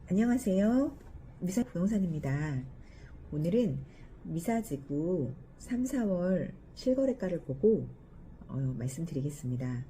안녕하세요. 미사 부동산입니다. 오늘은 미사지구 3, 4월 실거래가를 보고 말씀드리겠습니다.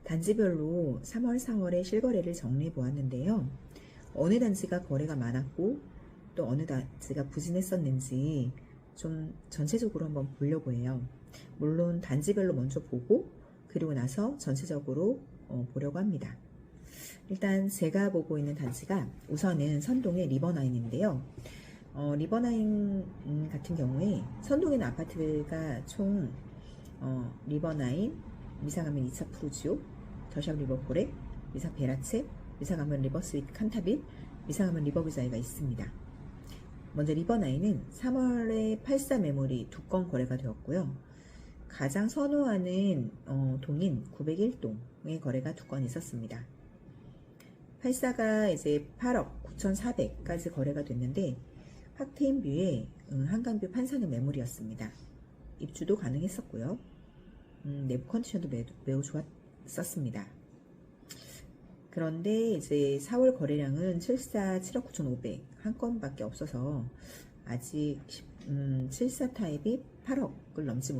단지별로 3월, 4월의 실거래를 정리해 보았는데요. 어느 단지가 거래가 많았고 또 어느 단지가 부진했었는지 좀 전체적으로 한번 보려고 해요. 물론 단지별로 먼저 보고 그리고 나서 전체적으로 보려고 합니다. 일단 제가 보고 있는 단지가 우선은 선동의 리버나인인데요. 리버나인 같은 경우에 선동에 있는 아파트가 총 리버나인, 미사가면 2차 푸르지오, 더샵 리버포레, 미사 베라체, 미사가면 리버스윗 칸타빌, 미사가면 리버브자이가 있습니다. 먼저 리버나인은 3월에 84 매물이 2건 거래가 되었고요. 가장 선호하는 동인 901동의 거래가 2건 있었습니다. 84가 이제 8억 9,400까지 거래가 됐는데 확트인뷰에 한강뷰 판사는 매물이었습니다. 입주도 가능했었고요. 내부 컨디션도 매우 좋았었습니다. 그런데 이제 4월 거래량은 74 7억 9,500 한 건밖에 없어서 아직 74 타입이 8억을 넘지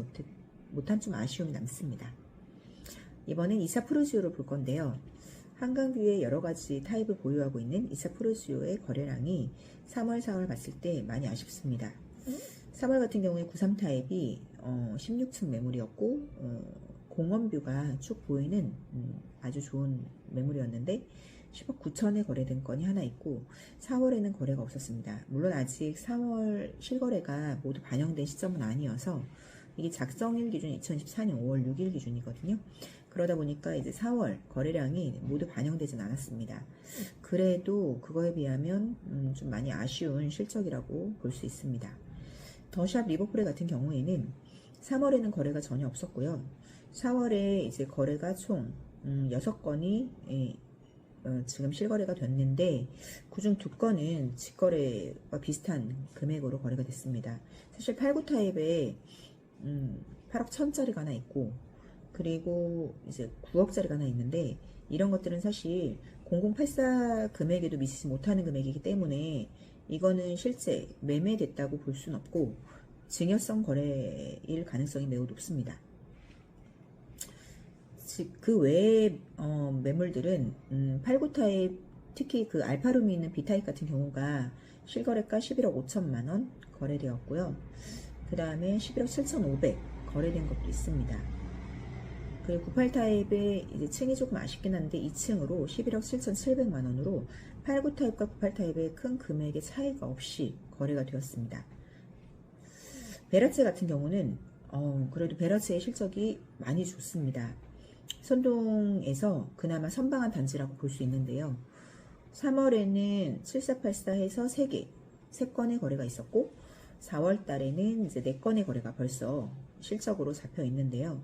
못한 좀 아쉬움이 남습니다. 이번엔 2차 프루지오를 볼 건데요. 한강뷰에 여러가지 타입을 보유하고 있는 2차 프루지오의 거래량이 3월, 4월 봤을 때 많이 아쉽습니다. 3월 같은 경우에 93 타입이 16층 매물이었고 공원뷰가 쭉 보이는 아주 좋은 매물이었는데 10억 9천에 거래된 건이 하나 있고 4월에는 거래가 없었습니다. 물론 아직 3월 실거래가 모두 반영된 시점은 아니어서 이게 작성일 기준 2024년 5월 6일 기준이거든요. 그러다 보니까 이제 4월 거래량이 모두 반영되진 않았습니다. 그래도 그거에 비하면 좀 많이 아쉬운 실적이라고 볼 수 있습니다. 더샵 리버풀 같은 경우에는 3월에는 거래가 전혀 없었고요. 4월에 이제 거래가 총 6건이 지금 실거래가 됐는데 그중 2건은 직거래와 비슷한 금액으로 거래가 됐습니다. 사실 89 타입에 8억 1천짜리가 하나 있고 그리고 이제 9억짜리가 하나 있는데 이런 것들은 사실 0084 금액에도 미치지 못하는 금액이기 때문에 이거는 실제 매매됐다고 볼 수는 없고 증여성 거래일 가능성이 매우 높습니다. 즉 그 외의 매물들은 89 타입 특히 그 알파룸이 있는 B타입 같은 경우가 실거래가 11억 5천만원 거래되었고요. 그 다음에 11억 7,500 거래된 것도 있습니다. 그리고 98 타입의 이제 층이 조금 아쉽긴 한데 2층으로 11억 7,700만원으로 89 타입과 98 타입의 큰 금액의 차이가 없이 거래가 되었습니다. 베라체 같은 경우는 그래도 베라체의 실적이 많이 좋습니다. 선동에서 그나마 선방한 단지라고 볼 수 있는데요. 3월에는 7484 해서 3건의 거래가 있었고 4월 달에는 이제 4건의 거래가 벌써 실적으로 잡혀 있는데요.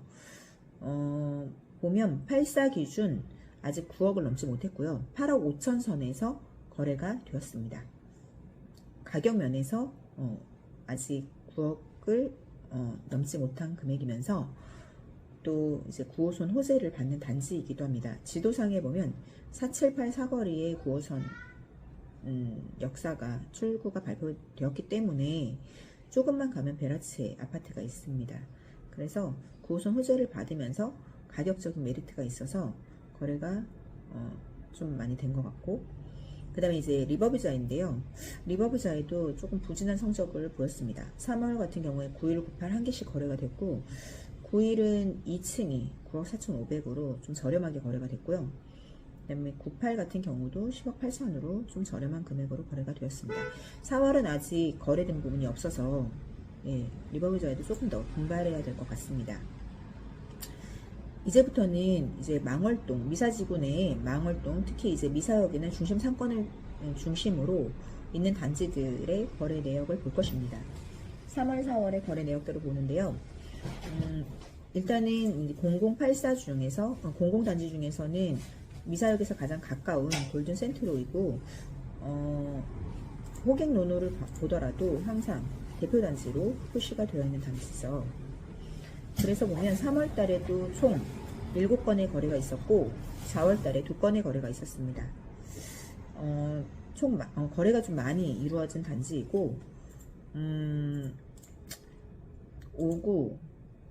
보면 84 기준 아직 9억을 넘지 못했고요. 8억 5천 선에서 거래가 되었습니다. 가격 면에서 아직 9억을 넘지 못한 금액이면서 또 이제 9호선 호재를 받는 단지이기도 합니다. 지도상에 보면 478 사거리의 9호선 역사가 출구가 발표되었기 때문에 조금만 가면 베라체 아파트가 있습니다. 그래서 9호선 호재를 받으면서 가격적인 메리트가 있어서 거래가 좀 많이 된 것 같고 그 다음에 이제 리버브자인데요. 리버브자이도 조금 부진한 성적을 보였습니다. 3월 같은 경우에 91, 98 한 개씩 거래가 됐고 91은 2층이 9억 4,500으로 좀 저렴하게 거래가 됐고요. 그 다음에 98 같은 경우도 10억 8천으로 좀 저렴한 금액으로 거래가 되었습니다. 4월은 아직 거래된 부분이 없어서 리버브자이도 조금 더 분발해야 될 것 같습니다. 이제부터는 이제 망월동, 미사지구 내에 망월동, 특히 이제 미사역이나 중심 상권을 중심으로 있는 단지들의 거래 내역을 볼 것입니다. 3월, 4월의 거래 내역들을 보는데요. 일단은 0084 중에서, 00단지 중에서는 미사역에서 가장 가까운 골든 센트로이고, 호객 노노를 보더라도 항상 대표 단지로 표시가 되어 있는 단지죠. 그래서 보면 3월 달에도 총 7건의 거래가 있었고 4월 달에 2건의 거래가 있었습니다. 거래가 좀 많이 이루어진 단지이고,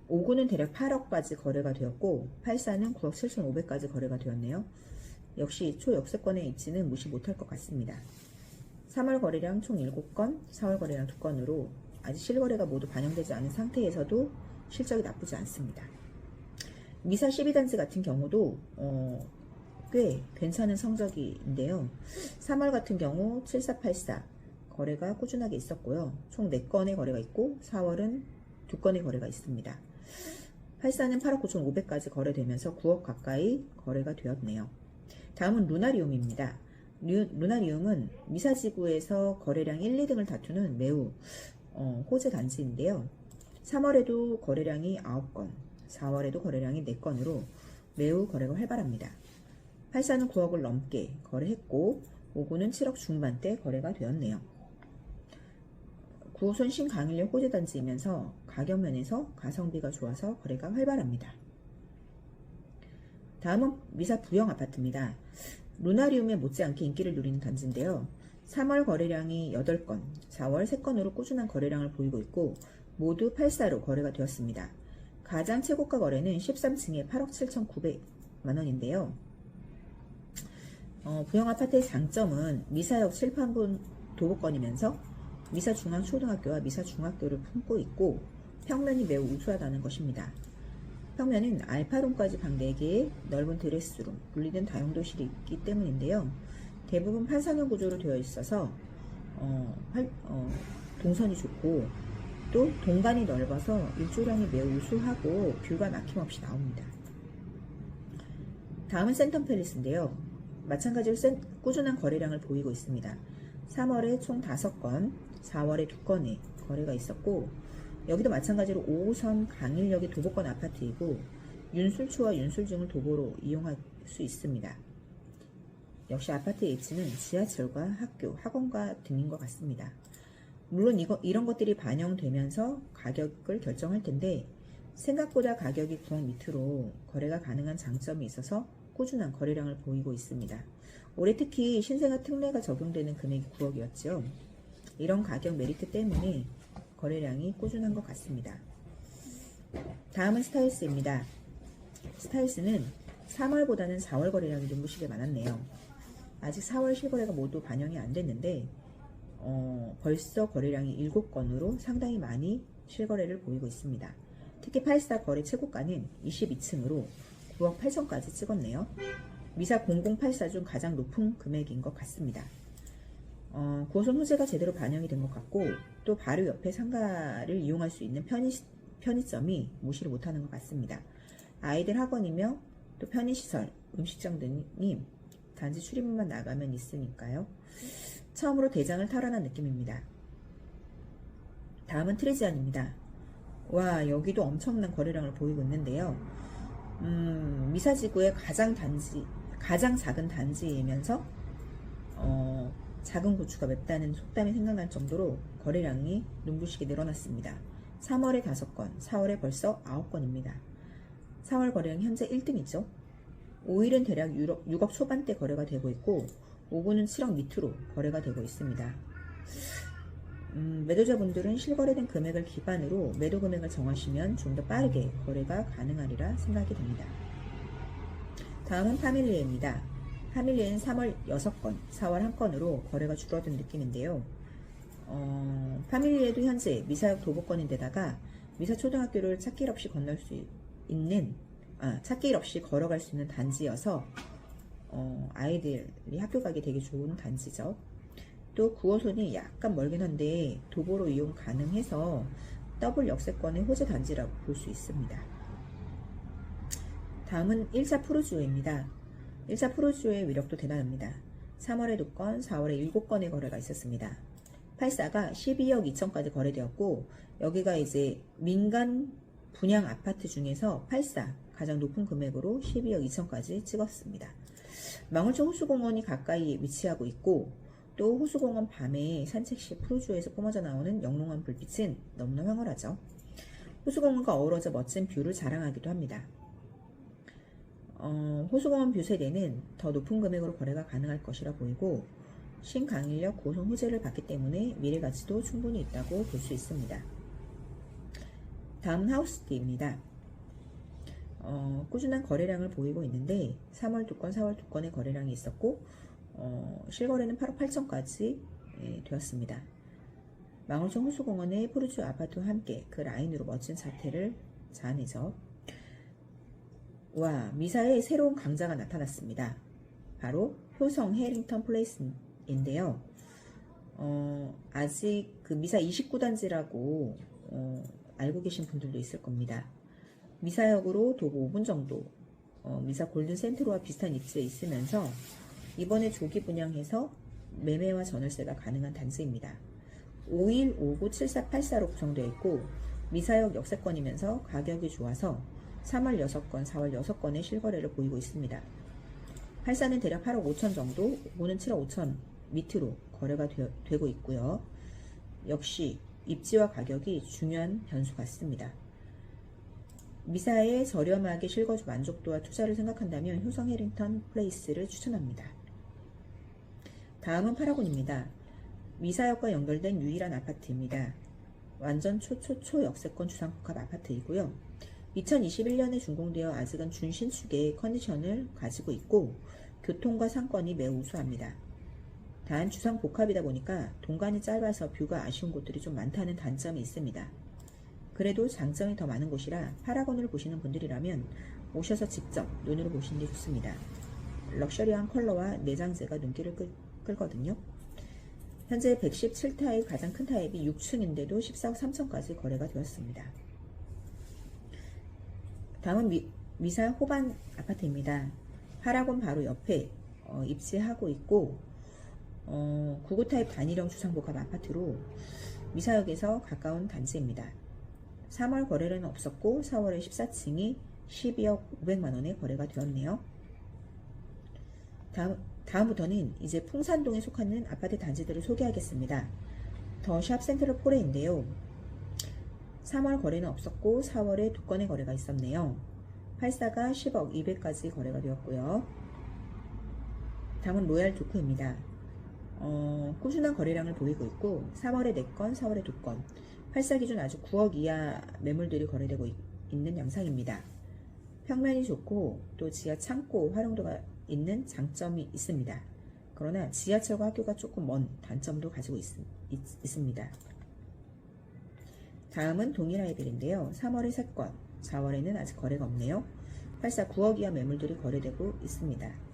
59는 대략 8억까지 거래가 되었고, 84는 9억 7,500까지 거래가 되었네요. 역시 초역세권의 입지는 무시 못할 것 같습니다. 3월 거래량 총 7건, 4월 거래량 2건으로 아직 실거래가 모두 반영되지 않은 상태에서도 실적이 나쁘지 않습니다. 미사 12단지 같은 경우도 꽤 괜찮은 성적인데요. 3월 같은 경우 7484 거래가 꾸준하게 있었고요. 총 4건의 거래가 있고 4월은 2건의 거래가 있습니다. 84는 8억 9,500까지 거래되면서 9억 가까이 거래가 되었네요. 다음은 루나리움입니다. 루나리움은 미사지구에서 거래량 1, 2등을 다투는 매우 호재 단지인데요. 3월에도 거래량이 9건, 4월에도 거래량이 4건으로 매우 거래가 활발합니다. 84는 9억을 넘게 거래했고 59는 7억 중반대 거래가 되었네요. 9호선 신강일역 호재단지이면서 가격 면에서 가성비가 좋아서 거래가 활발합니다. 다음은 미사 부영 아파트입니다. 루나리움에 못지않게 인기를 누리는 단지인데요. 3월 거래량이 8건, 4월 3건으로 꾸준한 거래량을 보이고 있고 모두 84로 거래가 되었습니다. 가장 최고가 거래는 13층에 8억 7,900만원인데요. 부영 아파트의 장점은 미사역 칠판군 도보권이면서 미사중앙초등학교와 미사중학교를 품고 있고 평면이 매우 우수하다는 것입니다. 평면은 알파룸까지 방 4개의 넓은 드레스룸, 분리된 다용도실이 있기 때문인데요. 대부분 판상형 구조로 되어 있어서 동선이 좋고 또 동간이 넓어서 일조량이 매우 우수하고 뷰가 막힘없이 나옵니다. 다음은 센텀팰리스인데요. 마찬가지로 꾸준한 거래량을 보이고 있습니다. 3월에 총 5건, 4월에 2건의 거래가 있었고 여기도 마찬가지로 5호선 강일역의 도보권 아파트이고 윤술초와 윤술중을 도보로 이용할 수 있습니다. 역시 아파트의 입지는 지하철과 학교, 학원과 등인 것 같습니다. 물론 이런 것들이 반영되면서 가격을 결정할 텐데 생각보다 가격이 9억 밑으로 거래가 가능한 장점이 있어서 꾸준한 거래량을 보이고 있습니다. 올해 특히 신생아 특례가 적용되는 금액이 9억이었죠. 이런 가격 메리트 때문에 거래량이 꾸준한 것 같습니다. 다음은 스타일스입니다. 스타일스는 3월보다는 4월 거래량이 눈부시게 많았네요. 아직 4월 실거래가 모두 반영이 안 됐는데 벌써 거래량이 7건으로 상당히 많이 실거래를 보이고 있습니다. 특히 84 거래 최고가는 22층으로 9억 8천까지 찍었네요. 미사 0084 중 가장 높은 금액인 것 같습니다. 9호선 호재가 제대로 반영이 된 것 같고 또 바로 옆에 상가를 이용할 수 있는 편의점이 무시를 못하는 것 같습니다. 아이들 학원이며 또 편의시설, 음식점 등이 단지 출입문만 나가면 있으니까요. 처음으로 대장을 탈환한 느낌입니다. 다음은 트레지안입니다. 와, 여기도 엄청난 거래량을 보이고 있는데요. 미사지구의 가장 작은 단지이면서 작은 고추가 맵다는 속담이 생각날 정도로 거래량이 눈부시게 늘어났습니다. 3월에 5건, 4월에 벌써 9건입니다. 4월 거래량 현재 1등이죠. 5일은 대략 6억 초반대 거래가 되고 있고 5구는 7억 밑으로 거래가 되고 있습니다. 매도자분들은 실거래된 금액을 기반으로 매도 금액을 정하시면 좀 더 빠르게 거래가 가능하리라 생각이 됩니다. 다음은 파밀리에입니다. 파밀리에는 3월 6건, 4월 1건으로 거래가 줄어든 느낌인데요. 파밀리에도 현재 미사역 도보권인데다가 미사초등학교를 찾길 없이 찾길 없이 걸어갈 수 있는 단지여서 아이들이 학교 가기 되게 좋은 단지죠. 또 9호선이 약간 멀긴 한데 도보로 이용 가능해서 더블 역세권의 호재 단지라고 볼 수 있습니다. 다음은 1차 푸르지오입니다. 1차 푸르지오의 위력도 대단합니다. 3월에 2건, 4월에 7건의 거래가 있었습니다. 84가 12억 2천까지 거래되었고 여기가 이제 민간 분양 아파트 중에서 84 가장 높은 금액으로 12억 2천까지 찍었습니다. 망울천 호수공원이 가까이 위치하고 있고 또 호수공원 밤에 산책 시 푸르지오에서 뿜어져 나오는 영롱한 불빛은 너무나 황홀하죠. 호수공원과 어우러져 멋진 뷰를 자랑하기도 합니다. 호수공원 뷰 세대는 더 높은 금액으로 거래가 가능할 것이라 보이고 신강인력 고손 호재를 받기 때문에 미래 가치도 충분히 있다고 볼 수 있습니다. 다음은 하우스디입니다. 꾸준한 거래량을 보이고 있는데 3월 2건, 4월 2건의 거래량이 있었고 실거래는 8억 8천까지 되었습니다. 망월천 호수공원의 푸르주 아파트와 함께 그 라인으로 멋진 자태를 자아내죠. 와, 미사의 새로운 강자가 나타났습니다. 바로 효성 해링턴 플레이스인데요. 아직 그 미사 29단지라고 알고 계신 분들도 있을 겁니다. 미사역으로 도보 5분 정도, 미사 골든 센트로와 비슷한 입지에 있으면서 이번에 조기 분양해서 매매와 전월세가 가능한 단지입니다. 51597484로 구성되어 있고 미사역 역세권이면서 가격이 좋아서 3월 6건, 4월 6건의 실거래를 보이고 있습니다. 84는 대략 8억 5천 정도, 5는 7억 5천 밑으로 거래가 되고 있고요. 역시 입지와 가격이 중요한 변수 같습니다. 미사의 저렴하게 실거주 만족도와 투자를 생각한다면 효성 해링턴 플레이스를 추천합니다. 다음은 파라곤입니다. 미사역과 연결된 유일한 아파트입니다. 완전 초초초 역세권 주상복합 아파트이고요. 2021년에 준공되어 아직은 준신축의 컨디션을 가지고 있고 교통과 상권이 매우 우수합니다. 단 주상복합이다 보니까 동간이 짧아서 뷰가 아쉬운 곳들이 좀 많다는 단점이 있습니다. 그래도 장점이 더 많은 곳이라 파라곤을 보시는 분들이라면 오셔서 직접 눈으로 보시는 게 좋습니다. 럭셔리한 컬러와 내장재가 눈길을 끌거든요. 현재 117타입 가장 큰 타입이 6층인데도 14억 3천까지 거래가 되었습니다. 다음은 미사 호반 아파트입니다. 파라곤 바로 옆에 입지하고 있고 99 타입 단일형 주상복합 아파트로 미사역에서 가까운 단지입니다. 3월 거래는 없었고 4월에 14층이 12억 500만원에 거래가 되었네요. 다음부터는 이제 풍산동에 속하는 아파트 단지들을 소개하겠습니다. 더샵 센트럴 포레인데요. 3월 거래는 없었고 4월에 2건의 거래가 있었네요. 84가 10억 200까지 거래가 되었고요. 다음은 로얄 도크입니다. 꾸준한 거래량을 보이고 있고 3월에 4건, 4월에 2건 84 기준 아주 9억 이하 매물들이 거래되고 있는 양상입니다. 평면이 좋고 또 지하 창고 활용도가 있는 장점이 있습니다. 그러나 지하철과 학교가 조금 먼 단점도 가지고 있습니다. 다음은 동일하이빌인데요. 3월에 3건, 4월에는 아직 거래가 없네요. 84 9억 이하 매물들이 거래되고 있습니다.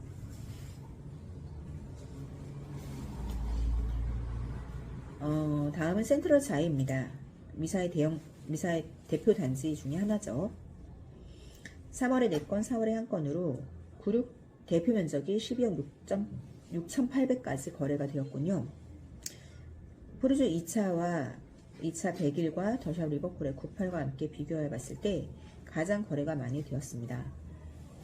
다음은 센트럴 자이입니다. 미사의 대표 단지 중에 하나죠. 3월에 4건, 4월에 1건으로 96 대표 면적이 12억 6,800까지 거래가 되었군요. 푸르주 2차와 2차 101과 더샵 리버풀의 98과 함께 비교해 봤을 때 가장 거래가 많이 되었습니다.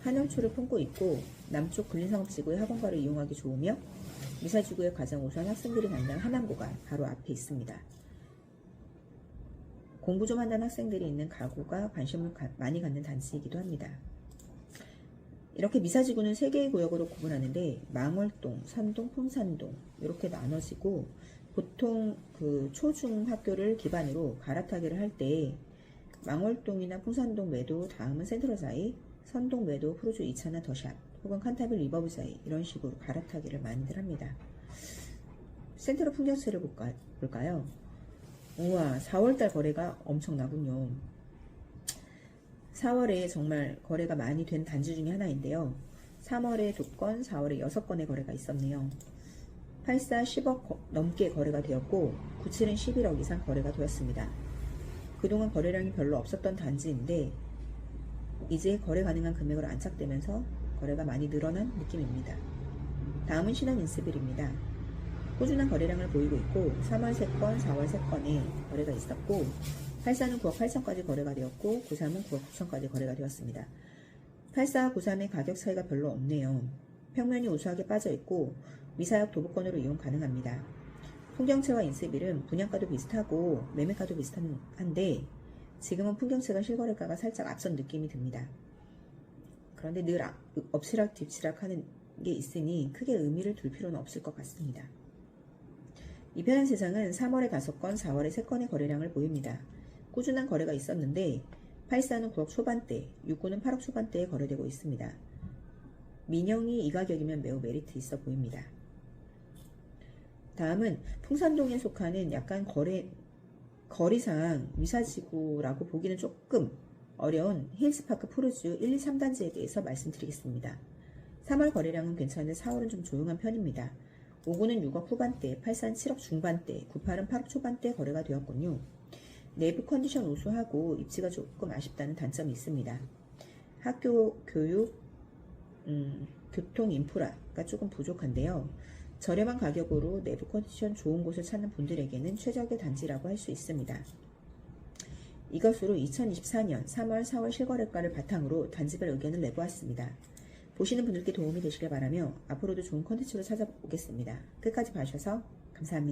한영초를 품고 있고 남쪽 근린상업지구의 학원가를 이용하기 좋으며 미사지구의 가장 우수한 학생들이 만난 한남고가 바로 앞에 있습니다. 공부 좀 한다는 학생들이 있는 가구가 관심을 많이 갖는 단지이기도 합니다. 이렇게 미사지구는 3개의 구역으로 구분하는데 망월동, 선동, 풍산동 이렇게 나눠지고 보통 그 초중학교를 기반으로 갈아타기를 할 때 망월동이나 풍산동 매도 다음은 센트럴자이, 선동 매도 푸르주 2차나 더샵 혹은 칸타빌 리버브자이 이런 식으로 갈아타기를 많이들 합니다. 센트럴 풍경채를 볼까요? 우와, 4월달 거래가 엄청나군요. 4월에 정말 거래가 많이 된 단지 중에 하나인데요. 3월에 2건, 4월에 6건의 거래가 있었네요. 84 10억 넘게 거래가 되었고 97은 11억 이상 거래가 되었습니다. 그동안 거래량이 별로 없었던 단지인데 이제 거래 가능한 금액으로 안착되면서 거래가 많이 늘어난 느낌입니다. 다음은 신한 인스빌입니다. 꾸준한 거래량을 보이고 있고 3월 3건, 4월 3건에 거래가 있었고 84는 9억 8천까지 거래가 되었고 93은 9억 9천까지 거래가 되었습니다. 84와 93의 가격 차이가 별로 없네요. 평면이 우수하게 빠져있고 미사역 도보권으로 이용 가능합니다. 풍경채와 인스빌은 분양가도 비슷하고 매매가도 비슷한데 지금은 풍경채가 실거래가가 살짝 앞선 느낌이 듭니다. 그런데 늘 엎치락 뒤치락 하는 게 있으니 크게 의미를 둘 필요는 없을 것 같습니다. 이 편한 세상은 3월에 5건, 4월에 3건의 거래량을 보입니다. 꾸준한 거래가 있었는데 84는 9억 초반대, 69는 8억 초반대에 거래되고 있습니다. 민영이 이 가격이면 매우 메리트 있어 보입니다. 다음은 풍산동에 속하는 약간 거리상 위사지구라고 보기는 조금 어려운 힐스파크 푸르주 1, 2, 3단지에 대해서 말씀드리겠습니다. 3월 거래량은 괜찮은데 4월은 좀 조용한 편입니다. 59는 6억 후반대, 84는 7억 중반대, 98은 8억 초반대 거래가 되었군요. 내부 컨디션 우수하고 입지가 조금 아쉽다는 단점이 있습니다. 학교, 교육, 교통 인프라가 조금 부족한데요. 저렴한 가격으로 내부 컨디션 좋은 곳을 찾는 분들에게는 최적의 단지라고 할 수 있습니다. 이것으로 2024년 3월, 4월 실거래가를 바탕으로 단지별 의견을 내보았습니다. 보시는 분들께 도움이 되시길 바라며 앞으로도 좋은 컨텐츠로 찾아오겠습니다. 끝까지 봐주셔서 감사합니다.